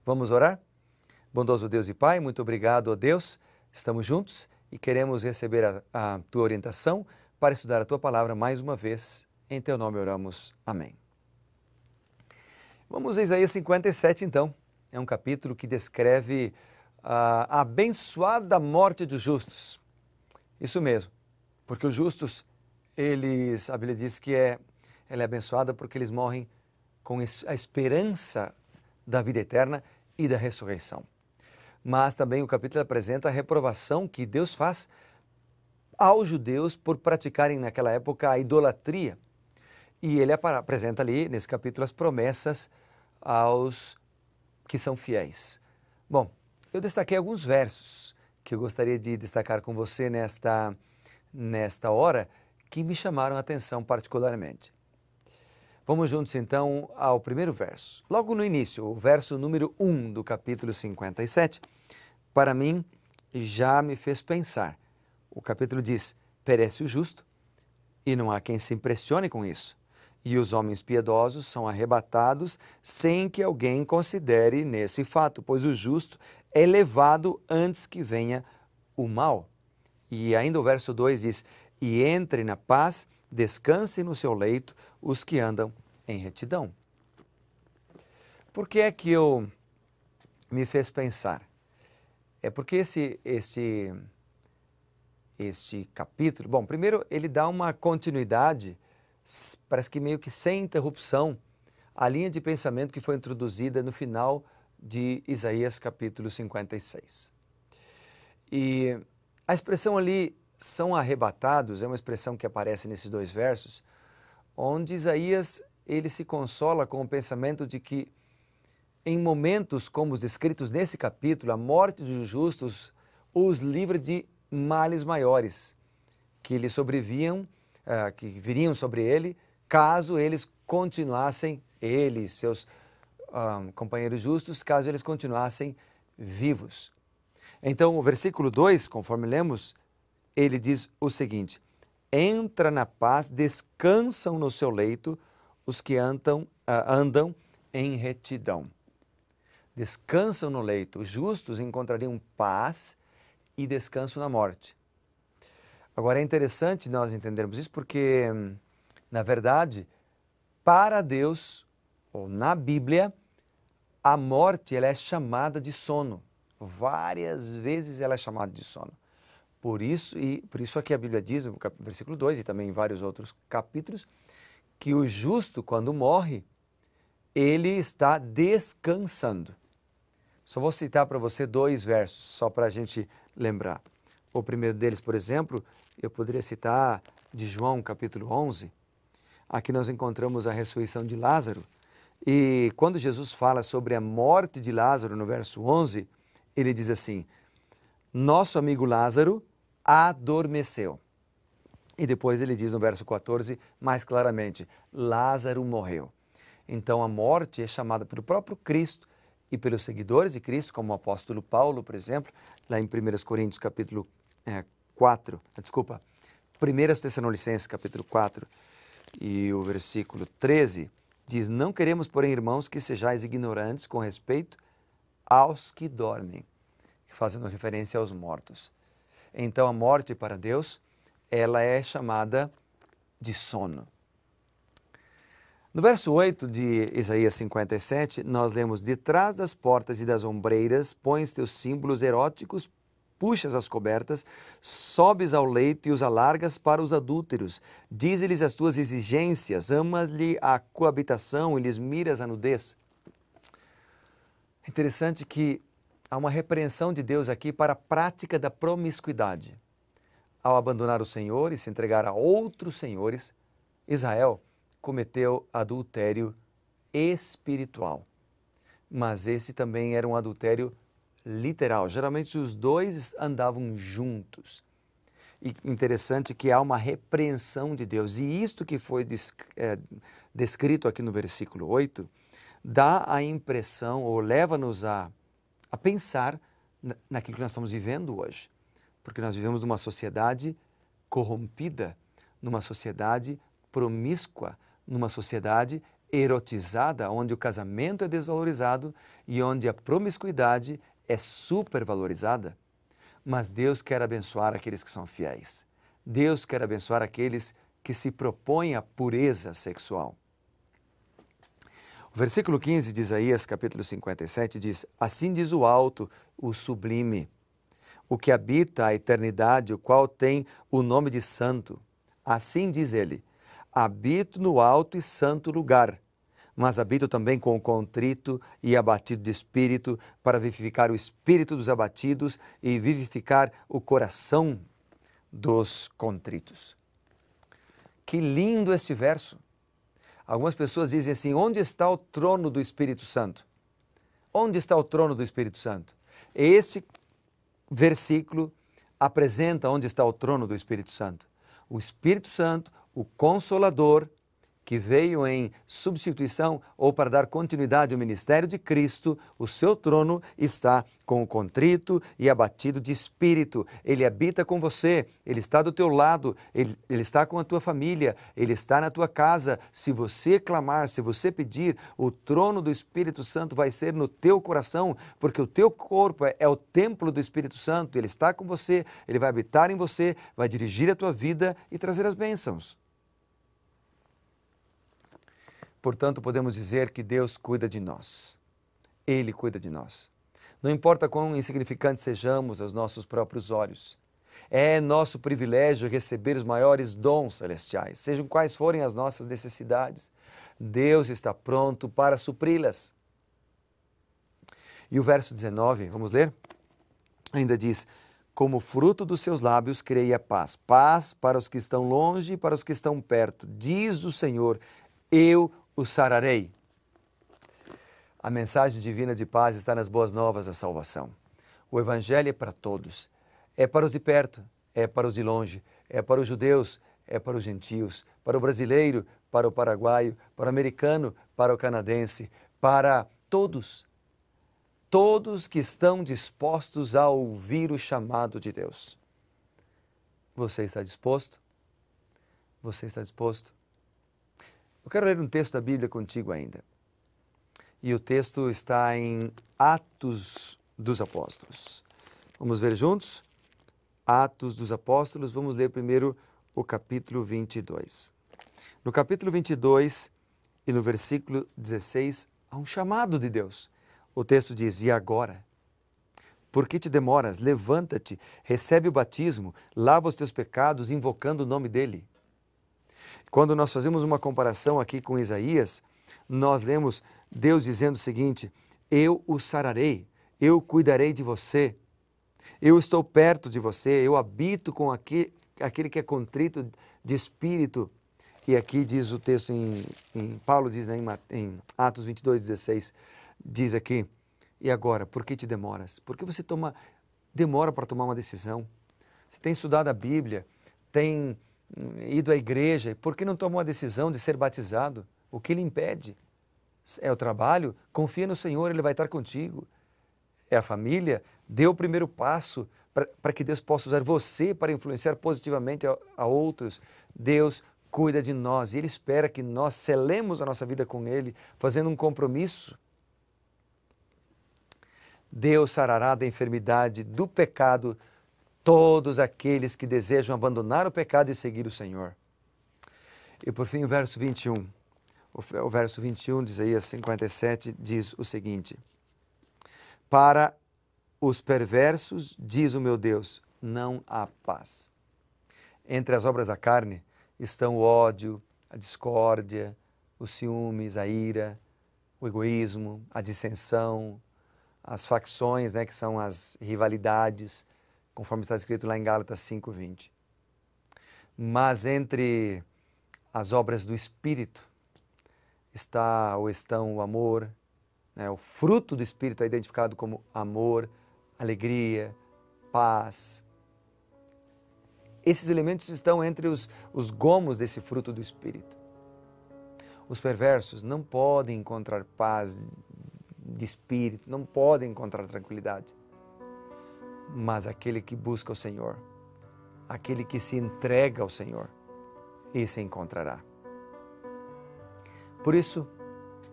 Vamos orar? Bondoso Deus e Pai, muito obrigado, ó Deus. Estamos juntos e queremos receber a Tua orientação para estudar a Tua Palavra mais uma vez. Em Teu nome oramos. Amém. Vamos a Isaías 57, então. É um capítulo que descreve a abençoada morte dos justos. Isso mesmo, porque os justos, a Bíblia diz que ela é abençoada porque eles morrem com a esperança da vida eterna e da ressurreição. Mas também o capítulo apresenta a reprovação que Deus faz aos judeus por praticarem naquela época a idolatria. E ele apresenta ali, nesse capítulo, as promessas aos que são fiéis. Bom, eu destaquei alguns versos que eu gostaria de destacar com você nesta hora, que me chamaram a atenção particularmente. Vamos juntos então ao primeiro verso. Logo no início, o verso número 1 do capítulo 57, para mim já me fez pensar. O capítulo diz: perece o justo, e não há quem se impressione com isso. E os homens piedosos são arrebatados sem que alguém considere nesse fato, pois o justo é levado antes que venha o mal. E ainda o verso 2 diz: e entre na paz, descansem no seu leito os que andam em retidão. Por que é que me fez pensar? É porque este capítulo, bom, primeiro ele dá uma continuidade, parece que meio que sem interrupção, à linha de pensamento que foi introduzida no final de Isaías capítulo 56. E a expressão ali, são arrebatados, é uma expressão que aparece nesses dois versos, onde Isaías ele se consola com o pensamento de que em momentos como os descritos nesse capítulo, a morte dos justos os livra de males maiores, que lhe sobreviam, que viriam sobre ele, caso eles continuassem, ele e seus companheiros justos, caso eles continuassem vivos. Então, o versículo 2, conforme lemos, ele diz o seguinte: entra na paz, descansam no seu leito os que andam em retidão. Descansam no leito. Os justos encontrariam paz e descanso na morte. Agora é interessante nós entendermos isso porque, na verdade, para Deus, ou na Bíblia, a morte ela é chamada de sono. Várias vezes ela é chamada de sono. Por isso aqui a Bíblia diz, no versículo 2 e também em vários outros capítulos, que o justo, quando morre, ele está descansando. Só vou citar para você dois versos, só para a gente lembrar. O primeiro deles, por exemplo, eu poderia citar de João, capítulo 11. Aqui nós encontramos a ressurreição de Lázaro. E quando Jesus fala sobre a morte de Lázaro, no verso 11, ele diz assim: nosso amigo Lázaro adormeceu. E depois ele diz no verso 14, mais claramente, Lázaro morreu. Então a morte é chamada pelo próprio Cristo e pelos seguidores de Cristo, como o apóstolo Paulo, por exemplo, lá em 1 Coríntios capítulo 1 Tessalonicenses capítulo 4 e o versículo 13, diz: não queremos, porém, irmãos, que sejais ignorantes com respeito aos que dormem, fazendo referência aos mortos. Então a morte para Deus, ela é chamada de sono. No verso 8 de Isaías 57, nós lemos: detrás das portas e das ombreiras pões teus símbolos eróticos, puxas as cobertas, sobes ao leito e os alargas para os adúlteros, dize-lhes as tuas exigências, amas-lhe a coabitação e lhes miras a nudez. É interessante que há uma repreensão de Deus aqui para a prática da promiscuidade. Ao abandonar o Senhor e se entregar a outros senhores, Israel cometeu adultério espiritual. Mas esse também era um adultério literal. Geralmente os dois andavam juntos. E interessante que há uma repreensão de Deus. E isto que foi descrito aqui no versículo 8, dá a impressão, ou leva-nos a pensar naquilo que nós estamos vivendo hoje. Porque nós vivemos numa sociedade corrompida, numa sociedade promíscua, numa sociedade erotizada, onde o casamento é desvalorizado e onde a promiscuidade é supervalorizada. Mas Deus quer abençoar aqueles que são fiéis. Deus quer abençoar aqueles que se propõem à pureza sexual. O versículo 15 de Isaías, capítulo 57, diz: Assim diz o alto, o sublime, o que habita a eternidade, o qual tem o nome de santo. Assim diz ele: habito no alto e santo lugar, mas habito também com o contrito e abatido de espírito, para vivificar o espírito dos abatidos e vivificar o coração dos contritos. Que lindo este verso! Algumas pessoas dizem assim: onde está o trono do Espírito Santo? Onde está o trono do Espírito Santo? Este versículo apresenta onde está o trono do Espírito Santo. O Espírito Santo, o Consolador, que veio em substituição ou para dar continuidade ao ministério de Cristo, o seu trono está com o contrito e abatido de espírito. Ele habita com você, ele está do teu lado, ele está com a tua família, ele está na tua casa. Se você clamar, se você pedir, o trono do Espírito Santo vai ser no teu coração, porque o teu corpo é o templo do Espírito Santo. Ele está com você, ele vai habitar em você, vai dirigir a tua vida e trazer as bênçãos. Portanto, podemos dizer que Deus cuida de nós. Ele cuida de nós. Não importa quão insignificantes sejamos aos nossos próprios olhos. É nosso privilégio receber os maiores dons celestiais, sejam quais forem as nossas necessidades. Deus está pronto para supri-las. E o verso 19, vamos ler? Ainda diz: como fruto dos seus lábios criei a paz. Paz para os que estão longe e para os que estão perto. Diz o Senhor: eu o sararei. A mensagem divina de paz está nas boas novas da salvação. O Evangelho é para todos. É para os de perto, é para os de longe, é para os judeus, é para os gentios, para o brasileiro, para o paraguaio, para o americano, para o canadense, para todos. Todos que estão dispostos a ouvir o chamado de Deus. Você está disposto? Você está disposto? Eu quero ler um texto da Bíblia contigo ainda. E o texto está em Atos dos Apóstolos. Vamos ver juntos? Atos dos Apóstolos, vamos ler primeiro o capítulo 22. No capítulo 22 e no versículo 16, há um chamado de Deus. O texto diz: e agora? Por que te demoras? Levanta-te, recebe o batismo, lava os teus pecados, invocando o nome dele. Quando nós fazemos uma comparação aqui com Isaías, nós lemos Deus dizendo o seguinte: eu o sararei, eu cuidarei de você, eu estou perto de você, eu habito com aquele que é contrito de espírito. E aqui diz o texto, Paulo diz, né, em Atos 22:16, diz aqui: e agora, por que te demoras? Por que você demora para tomar uma decisão? Você tem estudado a Bíblia, tem ido à igreja, por que não tomou a decisão de ser batizado? O que lhe impede? É o trabalho? Confia no Senhor, Ele vai estar contigo. É a família? Dê o primeiro passo para que Deus possa usar você para influenciar positivamente a outros. Deus cuida de nós e Ele espera que nós selemos a nossa vida com Ele, fazendo um compromisso. Deus sarará da enfermidade, do pecado, todos aqueles que desejam abandonar o pecado e seguir o Senhor. E por fim o verso 21. O verso 21 de Isaías 57 diz o seguinte: para os perversos, diz o meu Deus, não há paz. Entre as obras da carne estão o ódio, a discórdia, os ciúmes, a ira, o egoísmo, a dissensão, as facções, né, que são as rivalidades, conforme está escrito lá em Gálatas 5:20. Mas entre as obras do Espírito estão o amor, né, o fruto do Espírito é identificado como amor, alegria, paz. Esses elementos estão entre os gomos desse fruto do Espírito. Os perversos não podem encontrar paz de espírito, não podem encontrar tranquilidade. Mas aquele que busca o Senhor, aquele que se entrega ao Senhor, esse encontrará. Por isso,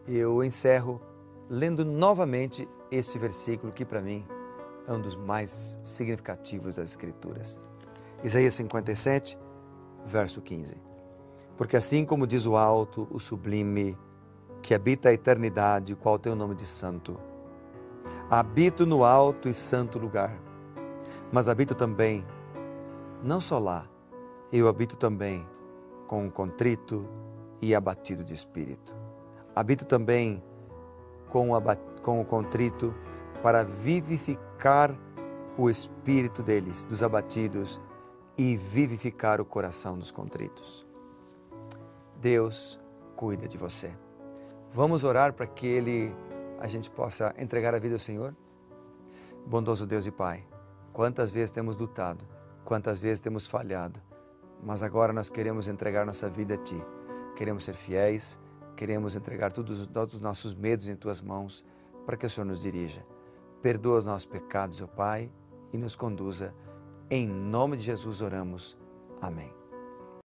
eu encerro lendo novamente esse versículo que para mim é um dos mais significativos das Escrituras. Isaías 57, verso 15. Porque assim como diz o alto, o sublime, que habita a eternidade, o qual tem o nome de santo, habito no alto e santo lugar, mas habito também, não só lá, eu habito também com o contrito e abatido de espírito. Habito também com o contrito para vivificar o espírito deles, dos abatidos, e vivificar o coração dos contritos. Deus cuida de você. Vamos orar para que a gente possa entregar a vida ao Senhor? Bondoso Deus e Pai, quantas vezes temos lutado, quantas vezes temos falhado, mas agora nós queremos entregar nossa vida a Ti. Queremos ser fiéis, queremos entregar todos os nossos medos em Tuas mãos, para que o Senhor nos dirija. Perdoa os nossos pecados, ó Pai, e nos conduza. Em nome de Jesus oramos. Amém.